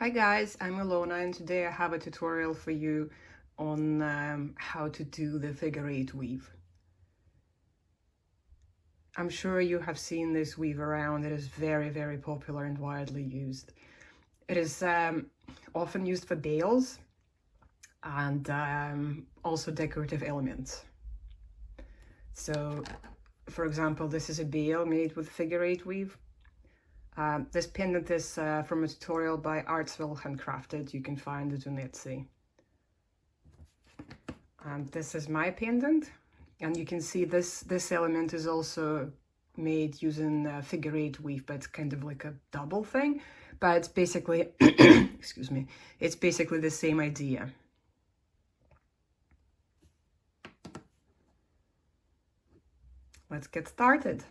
Hi guys, I'm Ilona and today I have a tutorial for you on how to do the figure 8 weave. I'm sure you have seen this weave around. It is very popular and widely used. It is often used for bales and also decorative elements. So for example, this is a bale made with figure 8 weave. This pendant is from a tutorial by Artsville Handcrafted. You can find it on Etsy. This is my pendant, and you can see this element is also made using figure 8 weave, but it's kind of like a double thing. But it's basically, excuse me, it's basically the same idea. Let's get started.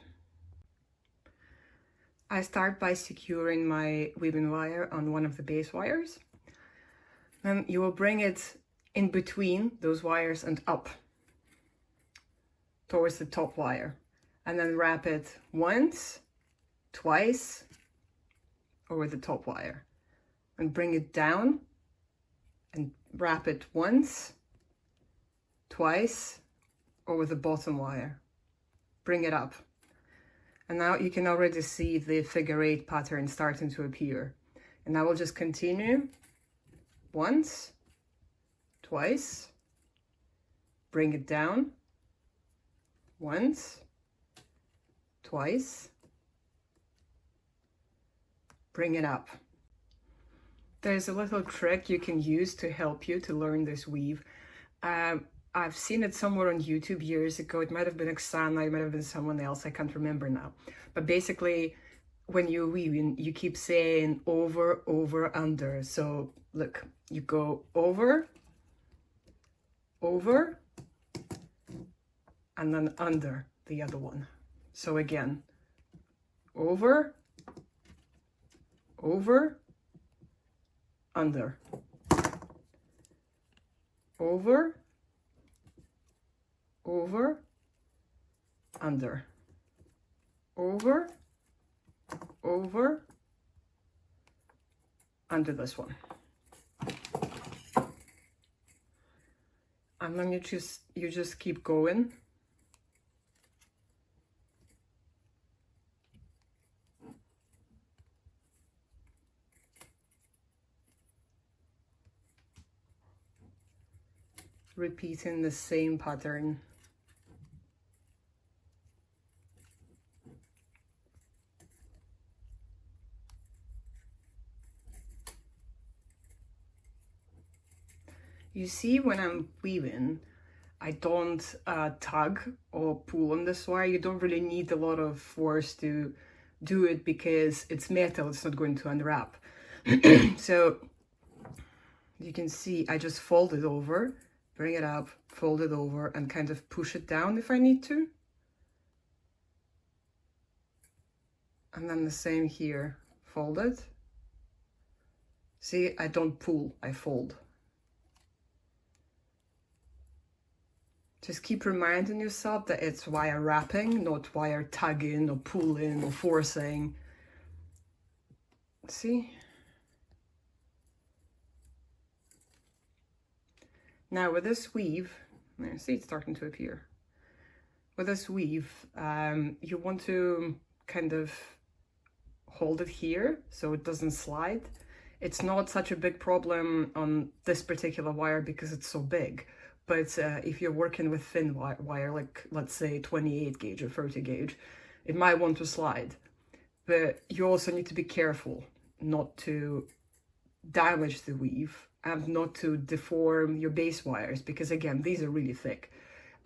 I start by securing my weaving wire on one of the base wires. Then you will bring it in between those wires and up towards the top wire. And then wrap it once, twice over the top wire. And bring it down and wrap it once, twice over the bottom wire. Bring it up. And now you can already see the figure 8 pattern starting to appear. And I will just continue once, twice, bring it down, once, twice, bring it up. There's a little trick you can use to help you to learn this weave. I've seen it somewhere on YouTube years ago. It might have been Oksana, it might have been someone else, I can't remember now. But basically, when you're weaving, you keep saying over, over, under. So look, you go over, over, and then under the other one. So again, over, over, under, over, over, under, over, over, under this one. And then you just keep going. Repeating the same pattern. You see, when I'm weaving, I don't tug or pull on this wire. You don't really need a lot of force to do it because it's metal, it's not going to unwrap. So you can see I just fold it over, bring it up, fold it over, and kind of push it down if I need to. And then the same here, fold it. See, I don't pull, I fold. Just keep reminding yourself that it's wire wrapping, not wire tugging or pulling or forcing. See? Now with this weave, see it's starting to appear. With this weave, you want to kind of hold it here so it doesn't slide. It's not such a big problem on this particular wire because it's so big. But if you're working with thin wire, like let's say 28 gauge or 30 gauge, it might want to slide. But you also need to be careful not to damage the weave and not to deform your base wires, because again, these are really thick.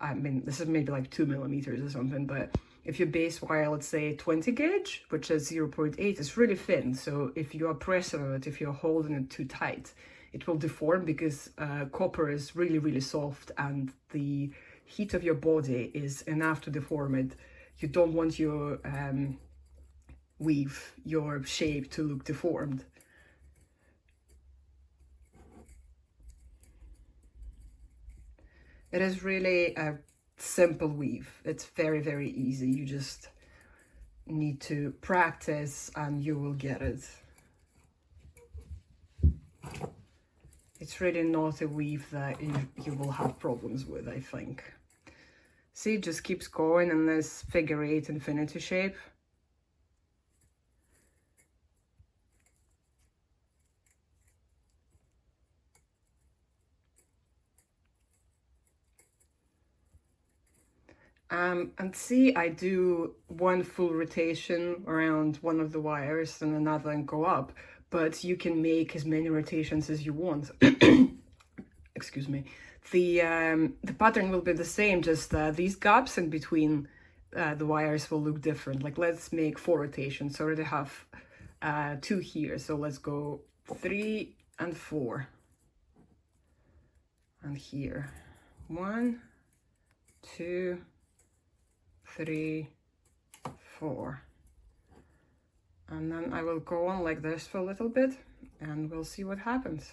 I mean, this is maybe like 2 millimeters or something, but if your base wire, let's say 20 gauge, which is 0.8, it's really thin. So if you are pressing on it, if you're holding it too tight, it will deform because copper is really soft and the heat of your body is enough to deform it. You don't want your weave, your shape to look deformed. It is really a simple weave. It's very easy. You just need to practice and you will get it. it's really not a weave that you will have problems with, I think. See, it just keeps going in this figure 8 infinity shape. And see, I do one full rotation around one of the wires and another and go up, but you can make as many rotations as you want. Excuse me. The pattern will be the same, just these gaps in between the wires will look different. Like, let's make 4 rotations. So I already have 2 here, so let's go 3 and 4. And here 1, 2, 3, 4, and then I will go on like this for a little bit and we'll see what happens.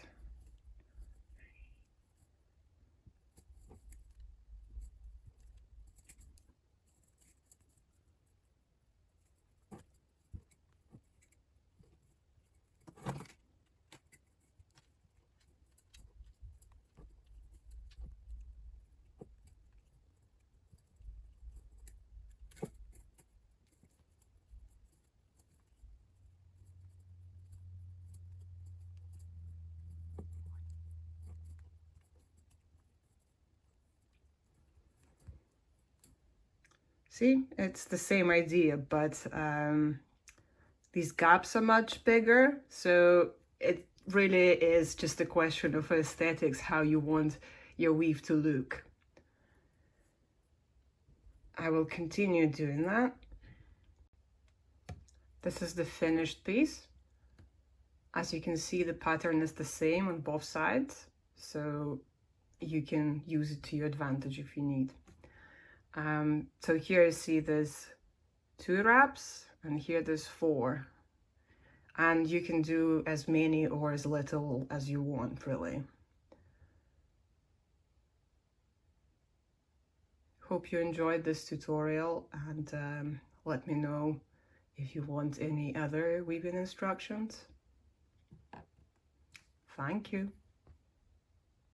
See, it's the same idea, but these gaps are much bigger, so it really is just a question of aesthetics, how you want your weave to look. I will continue doing that. This is the finished piece. As you can see, the pattern is the same on both sides, so you can use it to your advantage if you need. So here you see there's 2 wraps, and here there's 4. And you can do as many or as little as you want, really. Hope you enjoyed this tutorial, and let me know if you want any other weaving instructions. Thank you.